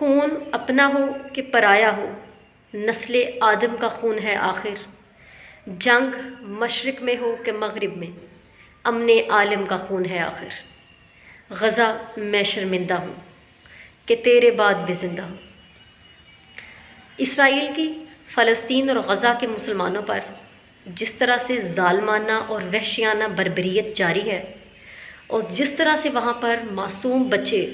خون اپنا ہو کہ پرایا ہو، نسل آدم کا خون ہے آخر۔ جنگ مشرق میں ہو کہ مغرب میں، امن عالم کا خون ہے آخر۔ غزہ میں شرمندہ ہوں کہ تیرے بعد بھی زندہ ہوں۔ اسرائیل کی فلسطین اور غزہ کے مسلمانوں پر جس طرح سے ظالمانہ اور وحشیانہ بربریت جاری ہے، اور جس طرح سے وہاں پر معصوم بچے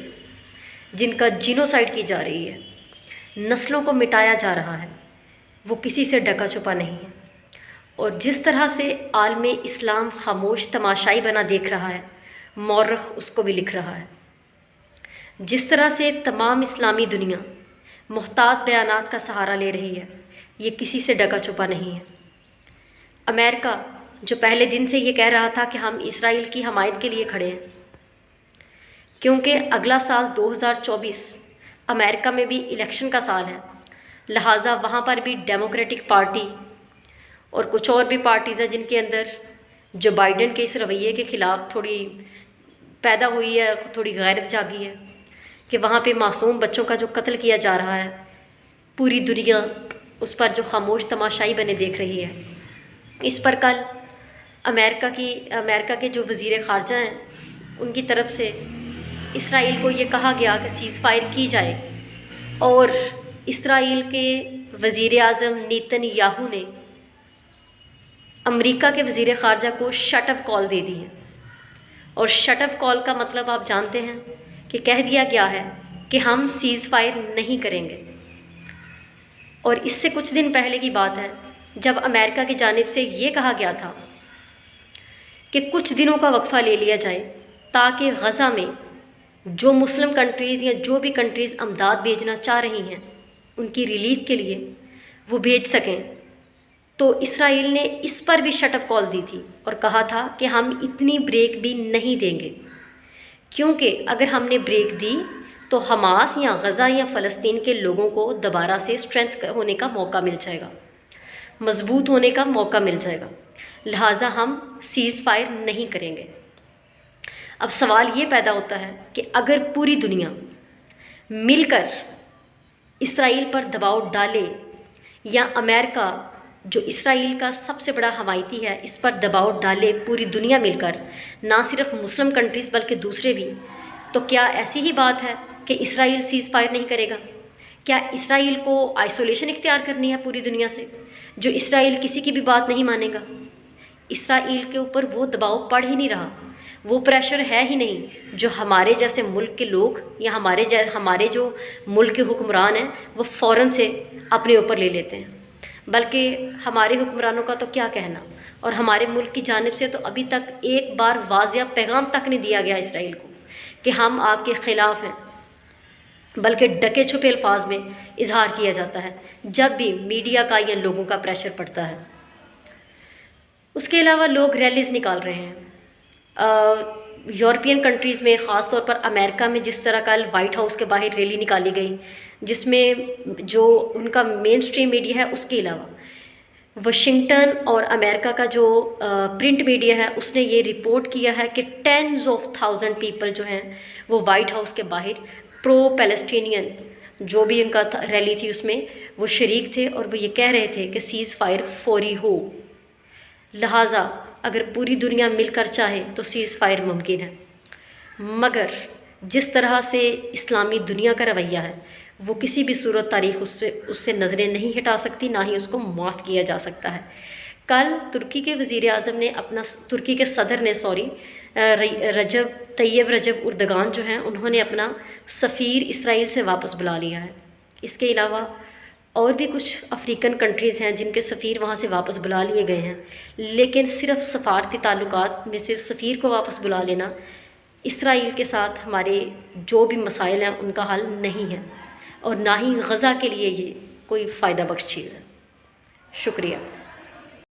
جن کا جینوسائیڈ کی جا رہی ہے، نسلوں کو مٹایا جا رہا ہے، وہ کسی سے ڈکا چھپا نہیں ہے۔ اور جس طرح سے عالم اسلام خاموش تماشائی بنا دیکھ رہا ہے، مورخ اس کو بھی لکھ رہا ہے۔ جس طرح سے تمام اسلامی دنیا محتاط بیانات کا سہارا لے رہی ہے، یہ کسی سے ڈکا چھپا نہیں ہے۔ امریکہ جو پہلے دن سے یہ کہہ رہا تھا کہ ہم اسرائیل کی حمایت کے لیے کھڑے ہیں، کیونکہ اگلا سال 2024 امریکہ میں بھی الیکشن کا سال ہے، لہٰذا وہاں پر بھی ڈیموکریٹک پارٹی اور کچھ اور بھی پارٹیز ہیں جن کے اندر جو بائیڈن کے اس رویے کے خلاف تھوڑی پیدا ہوئی ہے، تھوڑی غیرت جاگی ہے کہ وہاں پہ معصوم بچوں کا جو قتل کیا جا رہا ہے، پوری دنیا اس پر جو خاموش تماشائی بنے دیکھ رہی ہے۔ اس پر کل امریکہ کے جو وزیر خارجہ ہیں، ان کی طرف سے اسرائیل کو یہ کہا گیا کہ سیز فائر کی جائے، اور اسرائیل کے وزیر اعظم نیتن یاہو نے امریکہ کے وزیر خارجہ کو شٹ اپ کال دے دی ہے۔ اور شٹ اپ کال کا مطلب آپ جانتے ہیں کہ کہہ دیا گیا ہے کہ ہم سیز فائر نہیں کریں گے۔ اور اس سے کچھ دن پہلے کی بات ہے جب امریکہ کی جانب سے یہ کہا گیا تھا کہ کچھ دنوں کا وقفہ لے لیا جائے تاکہ غزہ میں جو مسلم کنٹریز یا جو بھی کنٹریز امداد بھیجنا چاہ رہی ہیں، ان کی ریلیف کے لیے وہ بھیج سکیں۔ تو اسرائیل نے اس پر بھی شٹ اپ کال دی تھی اور کہا تھا کہ ہم اتنی بریک بھی نہیں دیں گے، کیونکہ اگر ہم نے بریک دی تو حماس یا غزہ یا فلسطین کے لوگوں کو دوبارہ سے اسٹرینتھ ہونے کا موقع مل جائے گا، مضبوط ہونے کا موقع مل جائے گا، لہٰذا ہم سیز فائر نہیں کریں گے۔ اب سوال یہ پیدا ہوتا ہے کہ اگر پوری دنیا مل کر اسرائیل پر دباؤ ڈالے، یا امریکہ جو اسرائیل کا سب سے بڑا حمایتی ہے اس پر دباؤ ڈالے، پوری دنیا مل کر، نہ صرف مسلم کنٹریز بلکہ دوسرے بھی، تو کیا ایسی ہی بات ہے کہ اسرائیل سیز فائر نہیں کرے گا؟ کیا اسرائیل کو آئسولیشن اختیار کرنی ہے پوری دنیا سے، جو اسرائیل کسی کی بھی بات نہیں مانے گا؟ اسرائیل کے اوپر وہ دباؤ پڑ ہی نہیں رہا، وہ پریشر ہے ہی نہیں جو ہمارے جیسے ملک کے لوگ یا ہمارے جو ملک کے حکمران ہیں وہ فوراً سے اپنے اوپر لے لیتے ہیں۔ بلکہ ہمارے حکمرانوں کا تو کیا کہنا، اور ہمارے ملک کی جانب سے تو ابھی تک ایک بار واضح پیغام تک نہیں دیا گیا اسرائیل کو کہ ہم آپ کے خلاف ہیں، بلکہ ڈکے چھپے الفاظ میں اظہار کیا جاتا ہے جب بھی میڈیا کا یا لوگوں کا پریشر پڑتا ہے۔ اس کے علاوہ لوگ ریلیز نکال رہے ہیں یورپین کنٹریز میں، خاص طور پر امریکہ میں جس طرح کل وائٹ ہاؤس کے باہر ریلی نکالی گئی، جس میں جو ان کا مین سٹریم میڈیا ہے، اس کے علاوہ واشنگٹن اور امریکہ کا جو پرنٹ میڈیا ہے اس نے یہ رپورٹ کیا ہے کہ 10,000 پیپل جو ہیں وہ وائٹ ہاؤس کے باہر پرو پیلسٹینین جو بھی ان کا ریلی تھی اس میں وہ شریک تھے، اور وہ یہ کہہ رہے تھے کہ سیز فائر فوری ہو۔ لہٰذا اگر پوری دنیا مل کر چاہے تو سیز فائر ممکن ہے، مگر جس طرح سے اسلامی دنیا کا رویہ ہے وہ کسی بھی صورت تاریخ اس سے نظریں نہیں ہٹا سکتی، نہ ہی اس کو معاف کیا جا سکتا ہے۔ کل ترکی کے وزیر اعظم نے ترکی کے صدر نے رجب طیب اردگان جو ہیں انہوں نے اپنا سفیر اسرائیل سے واپس بلا لیا ہے۔ اس کے علاوہ اور بھی کچھ افریقن کنٹریز ہیں جن کے سفیر وہاں سے واپس بلا لیے گئے ہیں، لیکن صرف سفارتی تعلقات میں سے سفیر کو واپس بلا لینا اسرائیل کے ساتھ ہمارے جو بھی مسائل ہیں ان کا حل نہیں ہے، اور نہ ہی غزہ کے لیے یہ کوئی فائدہ بخش چیز ہے۔ شکریہ۔